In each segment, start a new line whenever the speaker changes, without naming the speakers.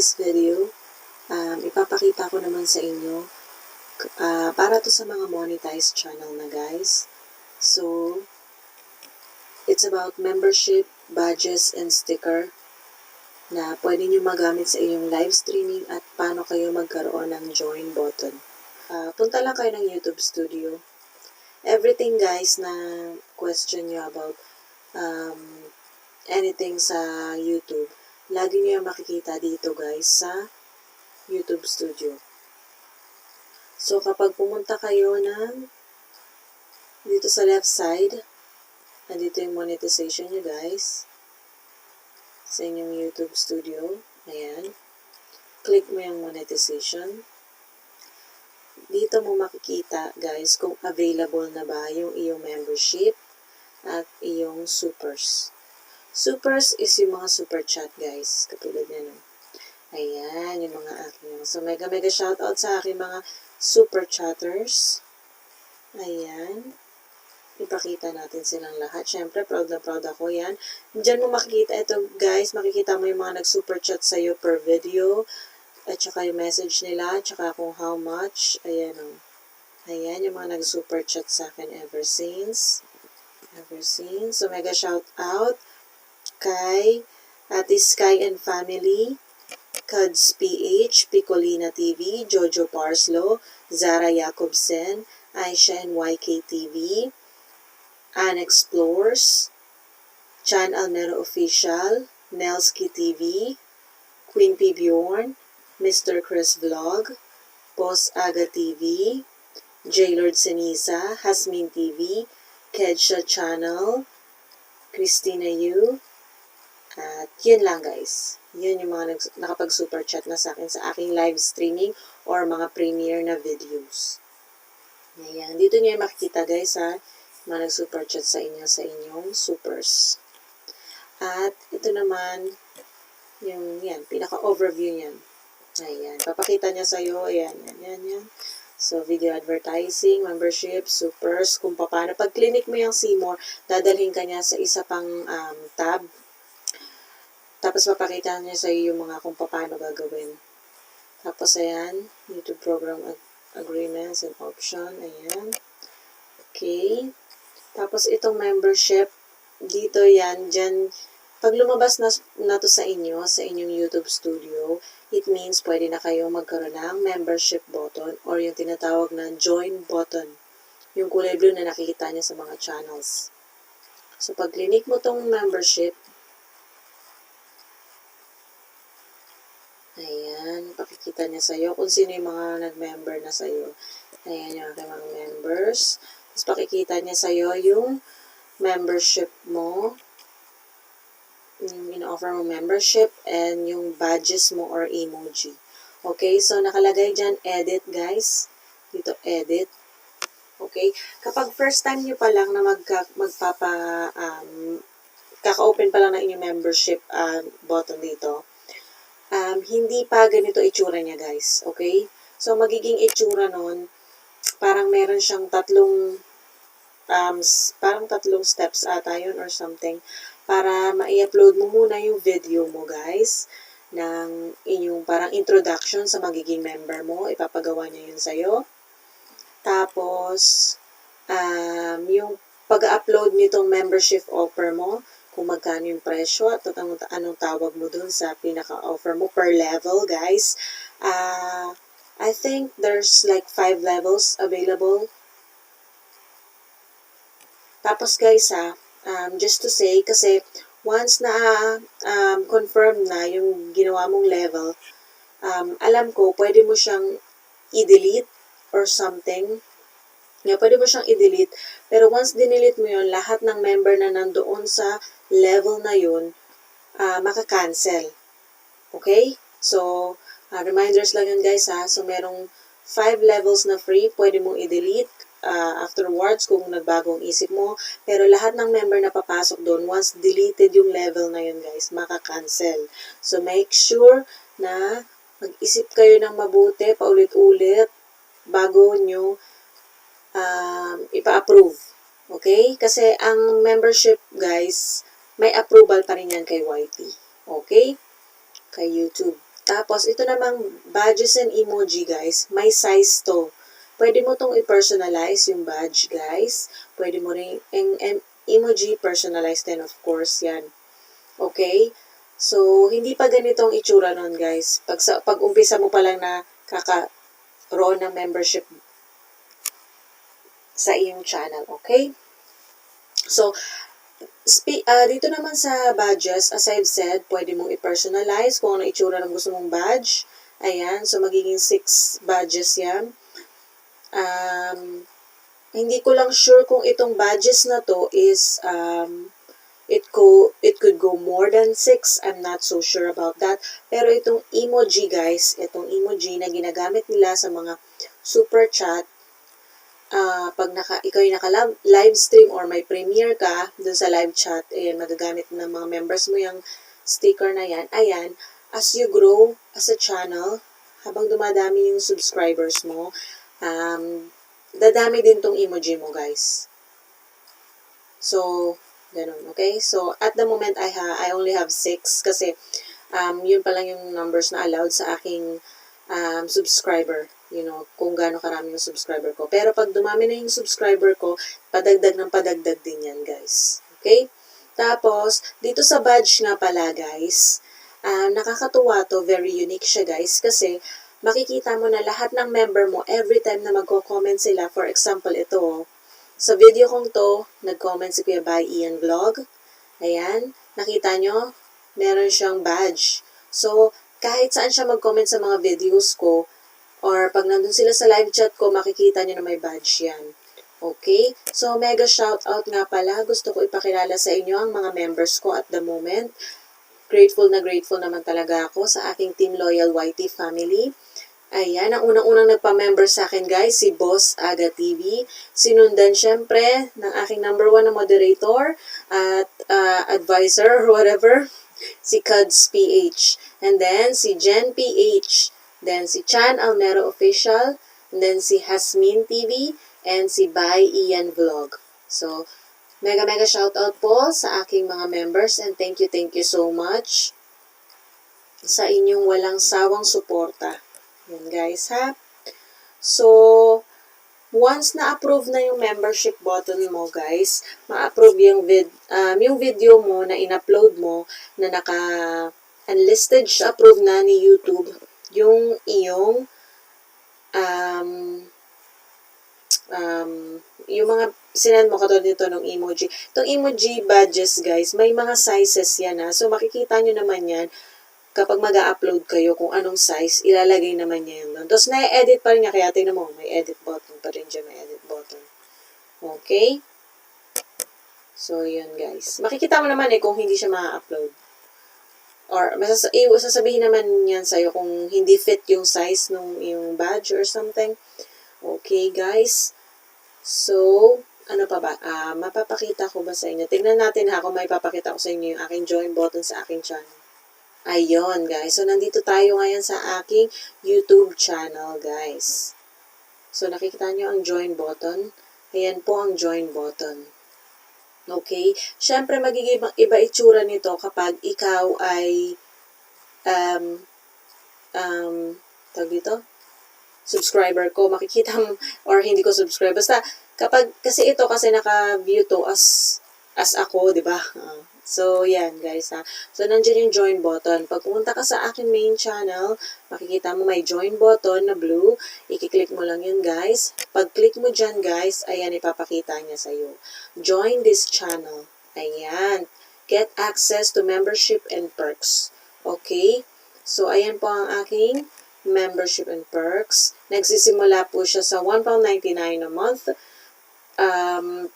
this video, ipapakita ko naman sa inyo para to sa mga monetized channel na guys. So, it's about membership, badges, and sticker na pwede nyo magamit sa inyong live streaming at paano kayo magkaroon ng join button. Punta lang kayo ng YouTube Studio. Everything guys na question nyo about anything sa YouTube, lagi nyo yung makikita dito guys sa YouTube Studio. So kapag pumunta kayo ng dito sa left side, nandito yung monetization nyo guys sa inyong YouTube Studio. Ayan. Click mo yung monetization. Dito mo makikita guys kung available na ba yung iyong membership at iyong supers. Supers is yung mga super chat guys. Katulad nyo. Ayan, yung mga aking. So mega shoutout sa aking mga super chatters. Ayan. Ipakita natin silang lahat. Siyempre, proud na proud ako yan. Diyan mo makikita ito guys. Makikita mo yung mga nag-super chat sa'yo per video. At saka yung message nila. At saka kung how much. Ayan o. Ayan yung mga nag-super chat sa akin ever since. So, mega shout out kay Ate Sky and Family, Cuds PH, Picolina TV, Jojo Parslow, Zara Jacobsen, Aisha and YK TV, Ann Explores, Chan Almero Official, Nelski TV, Queen P. Bjorn, Mr. Chris Vlog, Boss Aga TV, J-Lord Senisa, Hasmin TV, Kedsha Channel, Christina Yu, at yun lang guys. Yun yung mga nakapag-super chat na sa akin sa aking live streaming or mga premiere na videos. Ayan. Dito nyo yung makikita guys ha, mga nag-super chat sa inyo sa inyong supers. At ito naman, yung yan, pinaka-overview niyan. Ayan. Papakita niya sa'yo. Ayan. So, video advertising, membership, supers, kung paano. Pag clinic mo yung Seymour, dadalhin ka niya sa isa pang tab. Tapos, papakita niya sa'yo yung mga kung paano gagawin. Tapos, ayan, YouTube program agreements and option. Ayan. Okay. Tapos, itong membership, dito yan, dyan, pag lumabas na to sa inyong YouTube Studio, it means pwede na kayo magkaroon ng membership button or yung tinatawag na join button. Yung kulay blue na nakikita niya sa mga channels. So, pag clinic mo tong membership, ayan, pakikita niya sa'yo kung sino yung mga nag-member na sa'yo. Ayan yung aking mga members. Tapos, pakikita niya sa'yo yung membership mo, yung in-offer mo membership, and yung badges mo or emoji. Okay, so nakalagay dyan, edit guys. Dito, edit. Okay, kapag first time nyo pa lang na kaka-open pa lang na inyong membership button dito, hindi pa ganito itsura niya guys. Okay, so magiging itsura nun, parang meron siyang tatlong steps ata yun or something para ma-upload mo muna yung video mo guys ng inyong parang introduction sa magiging member mo. Ipapagawa niya yun sa'yo. Tapos, yung pag-upload nitong membership offer mo, kung magkano yung presyo at anong tawag mo dun sa pinaka-offer mo per level guys. I think there's like 5 levels available. Tapos guys just to say, kasi once na confirm na yung ginawa mong level, alam ko, pwede mo siyang i-delete or something. Yeah, pwede mo siyang i-delete. Pero once dinelete mo yun, lahat ng member na nandoon sa level na yun, maka-cancel. Okay? So, reminders lang yun guys ha. So, merong 5 levels na free, pwede mong i-delete afterwards kung nagbagong isip mo. Pero lahat ng member na papasok doon, once deleted yung level na yun guys, maka-cancel. So, make sure na mag-isip kayo ng mabuti, paulit-ulit, bago nyo ipa-approve. Okay? Kasi ang membership guys, may approval pa rin yan kay YT. Okay? Kay YouTube. Tapos, ito namang badges and emoji, guys. May size to. Pwede mo tong i-personalize yung badge, guys. Pwede mo rin, emoji personalized din, of course, yan. Okay? So, hindi pa ganitong itsura nun, guys. Pag umpisa mo pa lang na kaka-roon ng membership sa iyong channel, okay? So, dito naman sa badges, as I've said, pwede mong i-personalize kung ano itsura ng gusto mong badge. Ayan, so magiging 6 badges yan. Hindi ko lang sure kung itong badges na to is, it could go more than 6. I'm not so sure about that. Pero itong emoji, guys, itong emoji na ginagamit nila sa mga super chat, pag ikaw yung naka-live stream or may premiere ka dun sa live chat, magagamit ng mga members mo yung sticker na yan. Ayan, as you grow as a channel, habang dumadami yung subscribers mo, dadami din tong emoji mo, guys. So, ganun, okay? So, at the moment, I only have 6 kasi yun pa lang yung numbers na allowed sa aking subscriber. You know, kung gaano karami yung subscriber ko. Pero pag dumami na yung subscriber ko, padagdag ng padagdag din yan, guys. Okay? Tapos, dito sa badge nga pala, guys, nakakatuwa to, very unique siya, guys, kasi makikita mo na lahat ng member mo every time na magko-comment sila. For example, ito, sa video kong to, nag-comment si Kuya by Ian Vlog. Ayan, nakita nyo, meron siyang badge. So, kahit saan siya mag-comment sa mga videos ko, or pag nandun sila sa live chat ko, makikita nyo na may badge yan. Okay? So, mega shoutout nga pala. Gusto ko ipakilala sa inyo ang mga members ko at the moment. Grateful naman talaga ako sa aking Team Loyal YT family. Ayan, ang unang-unang nagpa-member sa akin, guys, si Boss Aga TV. Sinundan syempre ng aking number 1 na moderator at advisor or whatever, si Cuds PH. And then, si Jen PH. Then, si Chan Almero Official. And then, si Hasmin TV. And si Bay Ian Vlog. So, mega shoutout po sa aking mga members. And thank you so much sa inyong walang sawang suporta. Yan, guys, ha? So, once na-approve na yung membership button mo, guys, ma-approve yung video mo na in-upload mo na naka-unlisted siya, approve na ni YouTube yung iyong yung mga sinend mo katulad nito ng emoji. Itong emoji badges, guys, may mga sizes yan, ha? So, makikita nyo naman yan kapag mag-upload kayo kung anong size, ilalagay naman niya yun doon. Tapos, na-edit pa rin niya. Kaya tingnan mo, may edit button pa rin dyan. May edit button. Okay? So, yun, guys. Makikita mo naman kung hindi siya ma-upload. Or, sasabihin naman yan sa'yo kung hindi fit yung size ng yung badge or something. Okay, guys. So, ano pa ba? Mapapakita ko ba sa inyo? Tingnan natin ha kung may papakita ko sa inyo yung aking join button sa aking channel. Ayun, guys. So, nandito tayo ngayon sa aking YouTube channel, guys. So, nakikita nyo ang join button. Ayan po ang join button. Okay? Siyempre, magiging iba itsura nito kapag ikaw ay tawag dito? Subscriber ko. Makikita mo, or hindi ko subscribe. Basta, kasi naka-view to as ako, di ba? So, yan, guys, ha. So, nandiyan yung join button. Pag pumunta ka sa aking main channel, makikita mo may join button na blue. I-click mo lang yun, guys. Pag click mo dyan, guys, ayan, ipapakita niya sa'yo. Join this channel. Ayan. Get access to membership and perks. Okay? So, ayan po ang aking membership and perks. Nagsisimula po siya sa £1.99 a month.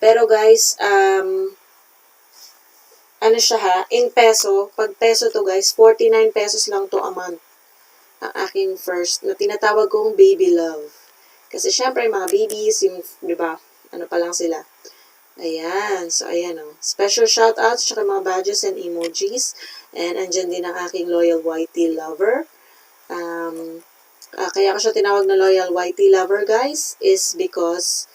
Pero, guys, ano siya ha, in peso, pag peso to, guys, 49 pesos lang to a month. Ang aking first, na tinatawag kong baby love. Kasi syempre, mga babies, yung, di ba, ano pa lang sila. Ayan, so ayan o. Special shoutouts, tsaka mga badges and emojis. And andyan din ang aking loyal YT lover. Kaya ko siya tinawag na loyal YT lover, guys, is because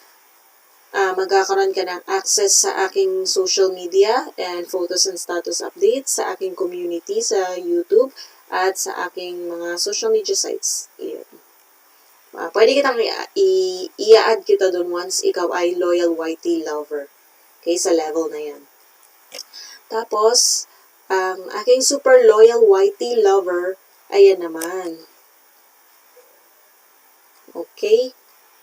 magkakaroon ka ng access sa aking social media and photos and status updates sa aking community sa YouTube at sa aking mga social media sites. Yun. Pwede kitang i-add kita dun once ikaw ay loyal YT lover. Okay, sa level na yan. Tapos, ang aking super loyal YT lover, ayan naman. Okay?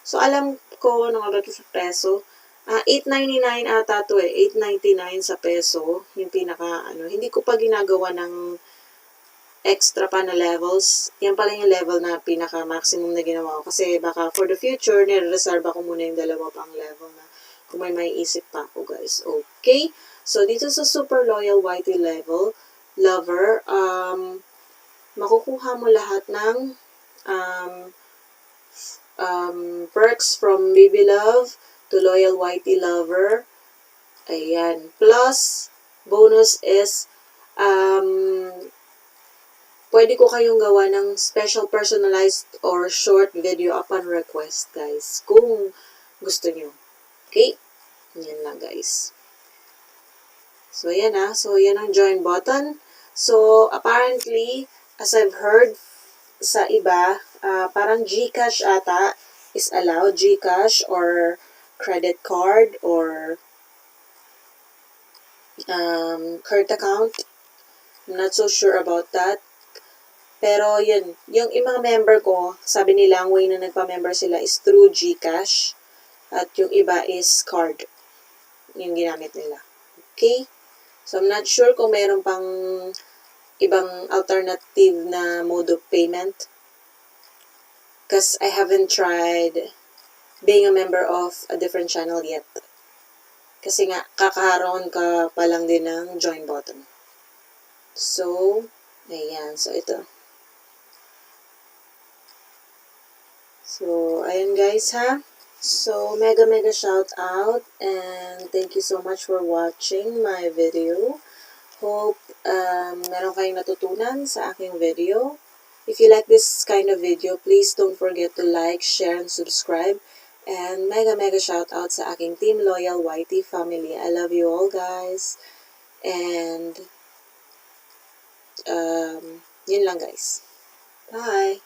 So, alam ko, nung sa peso, 8.99 ata to eh. 8.99 sa peso. Yung pinaka, hindi ko pa ginagawa ng extra pa na levels. Yan pala yung level na pinaka-maximum na ginawa ko. Kasi baka for the future, nire-reserve ako muna yung dalawa pang level na kung may maiisip pa ako, guys. Okay? So, dito sa super loyal YT level, lover, makukuha mo lahat ng perks from Baby Love to loyal YT lover. Ayan. Plus, bonus is, pwede ko kayong gawa ng special personalized or short video upon request, guys. Kung gusto nyo. Okay? Yan lang, guys. So, yan So, yan ang join button. So, apparently, as I've heard sa iba, parang GCash ata is allowed. GCash or credit card or card account. I'm not so sure about that. Pero yun, yung mga member ko, sabi nila ang way na nagpa-member sila is through GCash at yung iba is card. Yung ginamit nila. Okay? So, I'm not sure kung meron pang ibang alternative na mode of payment. Because I haven't tried being a member of a different channel yet. Kasi nga, kakaroon ka pa lang din ng join button. So, ayan. So, ito. So, ayan guys ha. So, mega shout out and thank you so much for watching my video. Hope meron kayong natutunan sa aking video. If you like this kind of video, please don't forget to like, share, and subscribe. And mega shout out sa aking Team Loyal YT family. I love you all guys. And yun lang guys. Bye!